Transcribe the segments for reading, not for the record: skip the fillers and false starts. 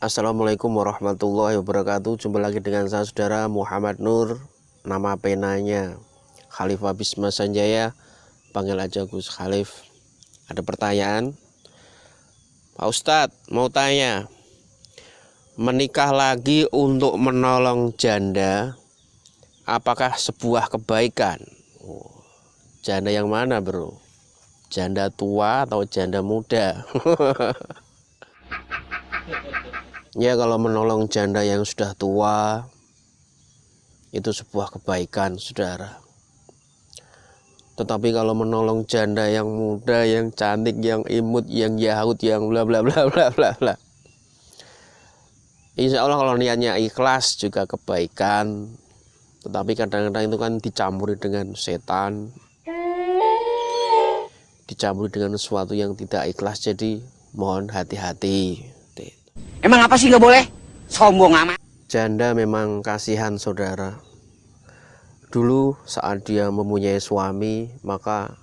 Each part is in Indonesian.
Assalamualaikum warahmatullahi wabarakatuh. Jumpa lagi dengan saya saudara Muhammad Nur. Nama penanya Khalifah Bisma Sanjaya, panggil aja Gus Khalif. Ada pertanyaan, Pak Ustadz mau tanya, menikah lagi untuk menolong janda apakah sebuah kebaikan? Janda yang mana bro? Janda tua atau janda muda? Ya, kalau menolong janda yang sudah tua itu sebuah kebaikan, saudara. Tetapi kalau menolong janda yang muda, yang cantik, yang imut, yang yahut, yang bla bla bla bla bla bla, insya Allah kalau niatnya ikhlas juga kebaikan. Tetapi kadang-kadang itu kan dicampuri dengan setan, dicampuri dengan sesuatu yang tidak ikhlas. Jadi mohon hati-hati. Emang apa sih nggak boleh? Sombong amat. Janda memang kasihan, saudara. Dulu saat dia mempunyai suami, maka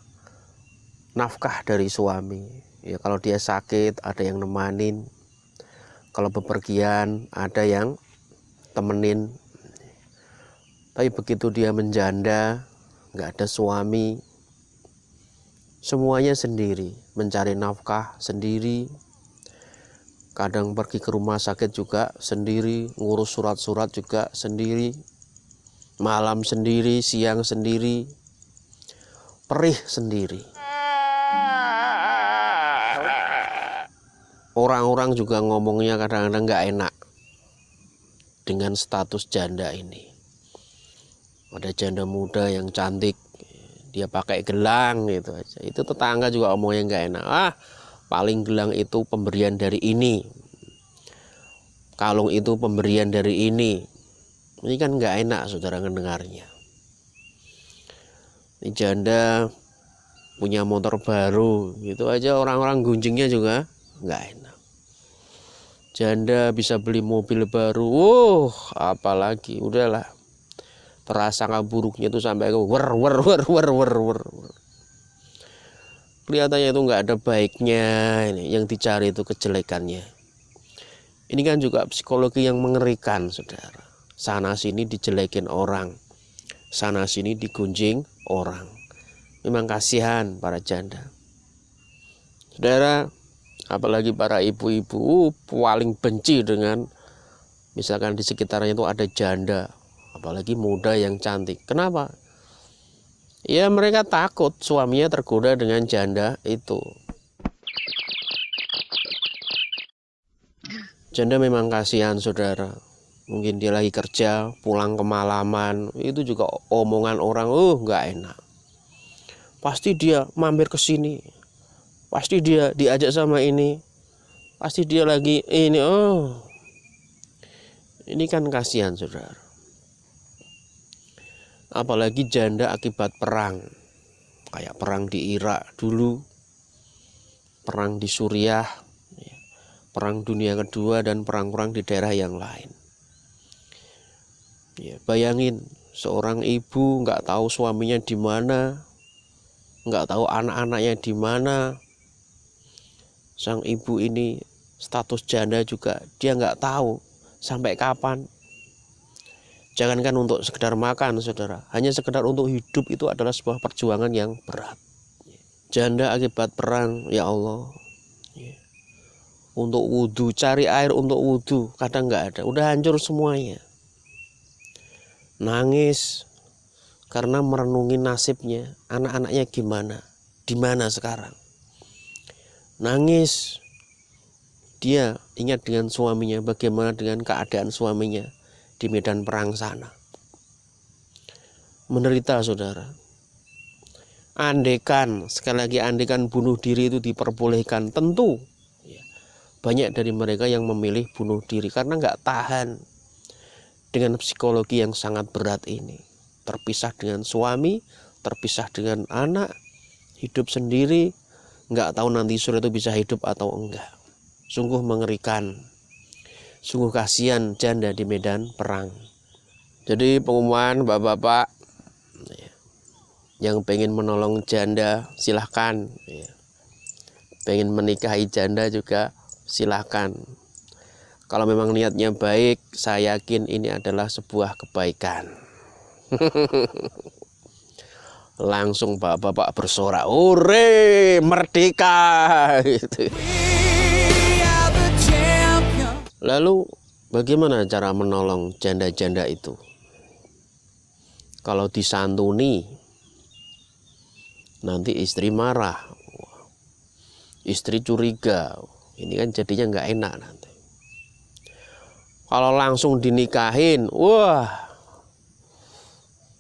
nafkah dari suami. Ya, kalau dia sakit ada yang nemanin. Kalau bepergian ada yang temenin. Tapi begitu dia menjanda, nggak ada suami, semuanya sendiri, mencari nafkah sendiri. Kadang pergi ke rumah sakit juga sendiri, ngurus surat-surat juga sendiri, malam sendiri, siang sendiri, perih sendiri. Orang-orang juga ngomongnya kadang-kadang nggak enak dengan status janda ini. Ada janda muda yang cantik, dia pakai gelang gitu aja. Itu tetangga juga omongnya nggak enak. Paling gelang itu pemberian dari ini, kalung itu pemberian dari ini. Ini kan nggak enak saudara mendengarnya. Ini janda punya motor baru, gitu aja orang-orang gunjingnya juga nggak enak. Janda bisa beli mobil baru, apalagi udahlah. Prasangka buruknya itu sampai ke wer. Kelihatannya itu nggak ada baiknya, ini yang dicari itu kejelekannya. Ini kan juga psikologi yang mengerikan, saudara. Sana sini dijelekin orang, sana sini digunjing orang. Memang kasihan para janda, saudara. Apalagi para ibu-ibu paling benci dengan misalkan di sekitarnya itu ada janda, apalagi muda yang cantik. Kenapa? Ya mereka takut suaminya tergoda dengan janda itu. Janda memang kasihan, saudara. Mungkin dia lagi kerja, pulang kemalaman, itu juga omongan orang, nggak enak. Pasti dia mampir ke sini, pasti dia diajak sama ini, pasti dia lagi ini. Ini kan kasihan, saudara. Apalagi janda akibat perang, kayak perang di Irak dulu, perang di Suriah, perang dunia kedua, dan perang-perang di daerah yang lain. Ya, bayangin seorang ibu nggak tahu suaminya di mana, nggak tahu anak-anaknya di mana. Sang ibu ini status janda juga dia nggak tahu sampai kapan. Jangankan untuk sekedar makan, saudara, hanya sekedar untuk hidup itu adalah sebuah perjuangan yang berat. Janda akibat perang, ya Allah. Untuk wudhu, cari air untuk wudhu, kadang nggak ada, udah hancur semuanya. Nangis karena merenungi nasibnya, anak-anaknya gimana, di mana sekarang. Nangis, dia ingat dengan suaminya, bagaimana dengan keadaan suaminya di medan perang sana. Menderita, saudara. Andekan, sekali lagi andekan bunuh diri itu diperbolehkan, tentu banyak dari mereka yang memilih bunuh diri karena nggak tahan dengan psikologi yang sangat berat ini. Terpisah dengan suami, terpisah dengan anak, hidup sendiri, nggak tahu nanti sore itu bisa hidup atau enggak. Sungguh mengerikan, sungguh kasihan janda di medan perang. Jadi pengumuman bapak-bapak yang pengen menolong janda silahkan, pengen menikahi janda juga silahkan. Kalau memang niatnya baik, saya yakin ini adalah sebuah kebaikan. Langsung bapak-bapak bersorak, "Hore, merdeka!" gitu. Lalu bagaimana cara menolong janda-janda itu? Kalau disantuni, nanti istri marah, istri curiga, ini kan jadinya nggak enak nanti. Kalau langsung dinikahin, wah,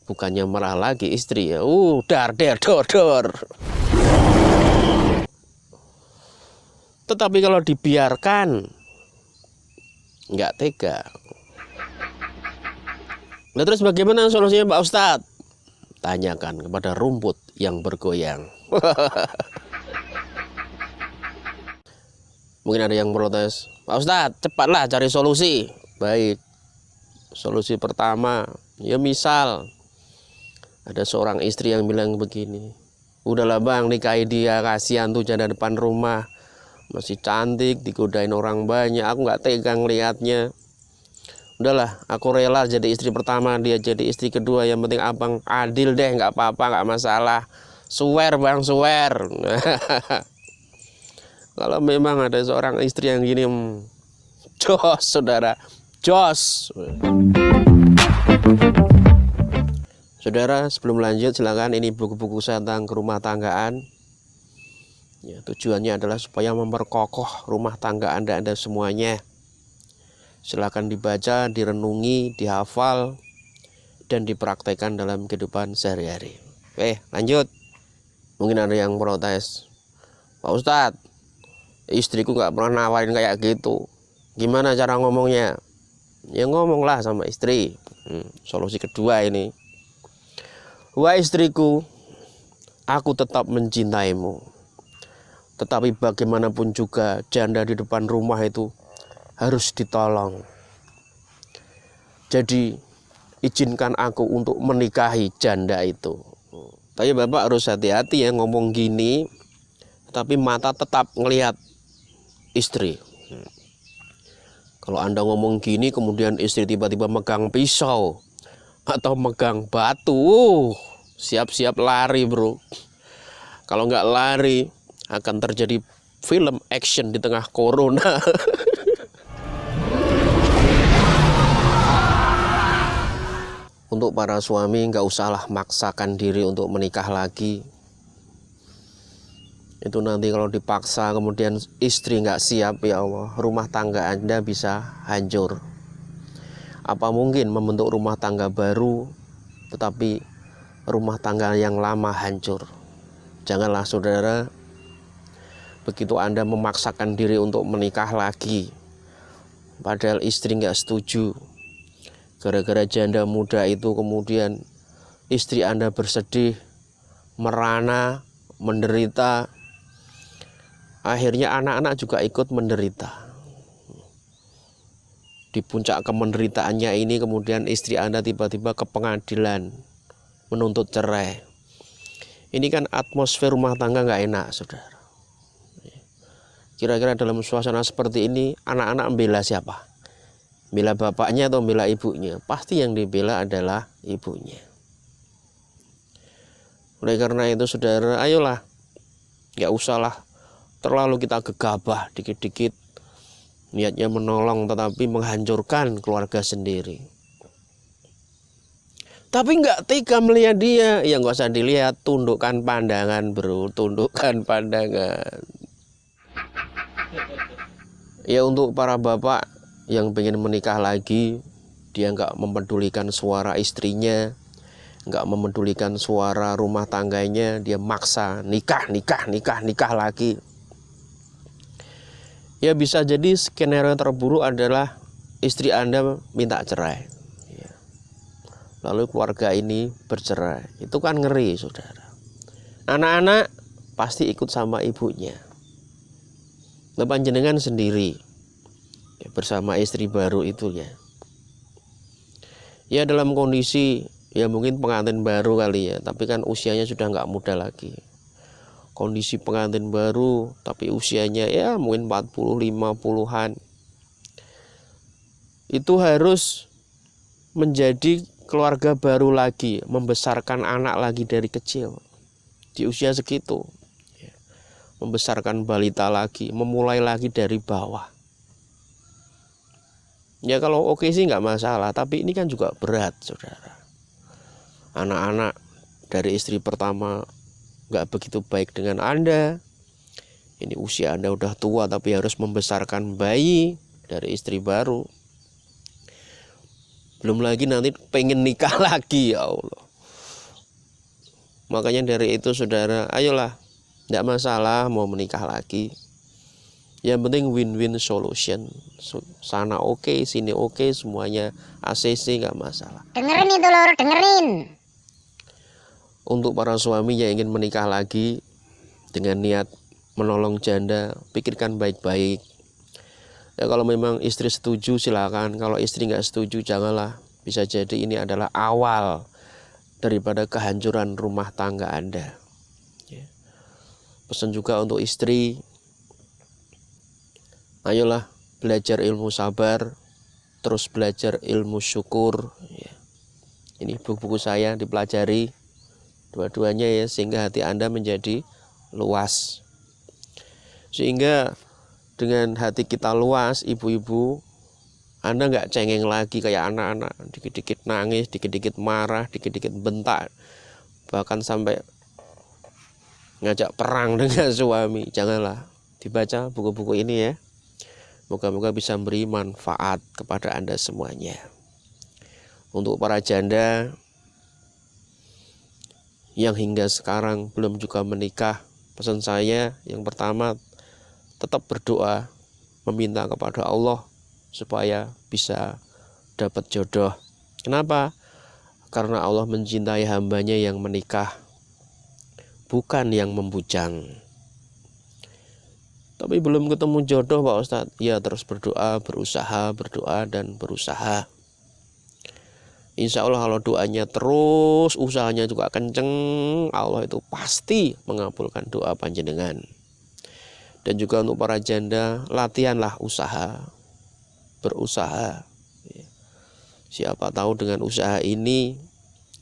bukannya marah lagi istri ya, dar der dor dor. Tetapi kalau dibiarkan, nggak tega. Nah, terus bagaimana solusinya Pak Ustadz? Tanyakan kepada rumput yang bergoyang. Mungkin ada yang protes, "Pak Ustadz, cepatlah cari solusi." Baik, solusi pertama, ya misal ada seorang istri yang bilang begini, "Udahlah bang, nikahi dia, kasihan tuh janda depan rumah, masih cantik, digodain orang banyak, aku nggak tega ngelihatnya. Udahlah, aku rela jadi istri pertama, dia jadi istri kedua, yang penting abang adil deh, nggak apa-apa, nggak masalah. Swear bang, swear." Kalau memang ada seorang istri yang gini, jos saudara, jos. Saudara, sebelum lanjut silakan, ini buku-buku saya tentang rumah tanggaan. Ya, tujuannya adalah supaya memperkokoh rumah tangga Anda semuanya. Silakan dibaca, direnungi, dihafal, dan dipraktekkan dalam kehidupan sehari-hari. Oke, lanjut. Mungkin ada yang protes, "Pak Ustadz, istriku nggak pernah nawarin kayak gitu. Gimana cara ngomongnya?" Ya ngomonglah sama istri. Solusi kedua ini, "Wah istriku, aku tetap mencintaimu. Tetapi bagaimanapun juga janda di depan rumah itu harus ditolong. Jadi izinkan aku untuk menikahi janda itu." Tapi bapak harus hati-hati ya ngomong gini, tapi mata tetap ngelihat istri. Kalau Anda ngomong gini kemudian istri tiba-tiba megang pisau atau megang batu, siap-siap lari bro. Kalau nggak lari akan terjadi film action di tengah corona. Untuk para suami, nggak usahlah maksakan diri untuk menikah lagi. Itu nanti kalau dipaksa kemudian istri nggak siap, ya Allah, rumah tangga Anda bisa hancur. Apa mungkin membentuk rumah tangga baru tetapi rumah tangga yang lama hancur? Janganlah saudara, begitu Anda memaksakan diri untuk menikah lagi, padahal istri nggak setuju, gara-gara janda muda itu kemudian istri Anda bersedih, merana, menderita, akhirnya anak-anak juga ikut menderita. Di puncak kemenderitaannya ini kemudian istri Anda tiba-tiba ke pengadilan menuntut cerai. Ini kan atmosfer rumah tangga nggak enak saudara. Kira-kira dalam suasana seperti ini anak-anak membela siapa? Bela bapaknya atau bela ibunya? Pasti yang dibela adalah ibunya. Oleh karena itu saudara, ayolah, nggak usahlah terlalu kita gegabah dikit-dikit niatnya menolong tetapi menghancurkan keluarga sendiri. Tapi nggak tega melihat dia, ya nggak usah dilihat, tundukkan pandangan bro, tundukkan pandangan. Ya untuk para bapak yang pengen menikah lagi, dia nggak mempedulikan suara istrinya, nggak mempedulikan suara rumah tangganya, dia maksa nikah lagi. Ya bisa jadi skenario terburuk adalah istri Anda minta cerai. Lalu keluarga ini bercerai. Itu kan ngeri saudara. Anak-anak pasti ikut sama ibunya. Panjenengan sendiri ya, bersama istri baru itu ya. Ya dalam kondisi ya mungkin pengantin baru kali ya, tapi kan usianya sudah nggak muda lagi. Kondisi pengantin baru tapi usianya ya mungkin 40-50-an. itu harus menjadi keluarga baru lagi, membesarkan anak lagi dari kecil di usia segitu, membesarkan balita lagi, memulai lagi dari bawah. Ya kalau oke sih nggak masalah, tapi ini kan juga berat, saudara. Anak-anak dari istri pertama nggak begitu baik dengan Anda. Ini usia Anda udah tua tapi harus membesarkan bayi dari istri baru. Belum lagi nanti pengen nikah lagi, ya Allah. Makanya dari itu saudara, ayolah, tidak masalah mau menikah lagi. Yang penting win-win solution. Sana oke, sini oke, semuanya ACC nggak masalah. Dengerin itu lor, dengerin. Untuk para suami yang ingin menikah lagi dengan niat menolong janda, pikirkan baik-baik. Ya kalau memang istri setuju silakan, kalau istri nggak setuju janganlah. Bisa jadi ini adalah awal daripada kehancuran rumah tangga Anda. Ya. Pesan juga untuk istri, ayolah belajar ilmu sabar, terus belajar ilmu syukur. Ya. Ini buku-buku saya dipelajari dua-duanya ya, sehingga hati Anda menjadi luas. Sehingga dengan hati kita luas, ibu-ibu, Anda nggak cengeng lagi kayak anak-anak, dikit-dikit nangis, dikit-dikit marah, dikit-dikit bentak, bahkan sampai ngajak perang dengan suami. Janganlah. Dibaca buku-buku ini ya. Moga-moga bisa memberi manfaat kepada Anda semuanya. Untuk para janda yang hingga sekarang belum juga menikah, pesan saya yang pertama, tetap berdoa, meminta kepada Allah supaya bisa dapat jodoh. Kenapa? Karena Allah mencintai hambanya yang menikah, bukan yang membujang. Tapi belum ketemu jodoh Pak Ustadz, ya terus berdoa, berusaha, berdoa dan berusaha. Insya Allah kalau doanya terus, usahanya juga kenceng, Allah itu pasti mengabulkan doa panjenengan. Dan juga untuk para janda, latihanlah usaha, berusaha. Siapa tahu dengan usaha ini,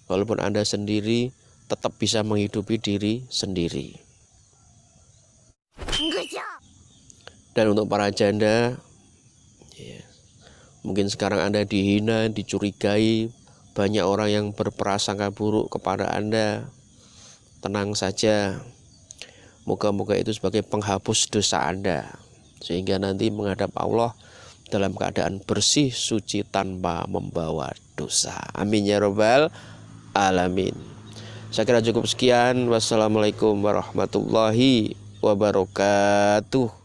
walaupun Anda sendiri, tetap bisa menghidupi diri sendiri. Dan untuk para janda, ya, mungkin sekarang Anda dihina, dicurigai, banyak orang yang berprasangka buruk kepada Anda. Tenang saja. Moga-moga itu sebagai penghapus dosa Anda, sehingga nanti menghadap Allah dalam keadaan bersih, suci, tanpa membawa dosa. Amin ya robbal alamin. Saya kira cukup sekian. Wassalamualaikum warahmatullahi wabarakatuh.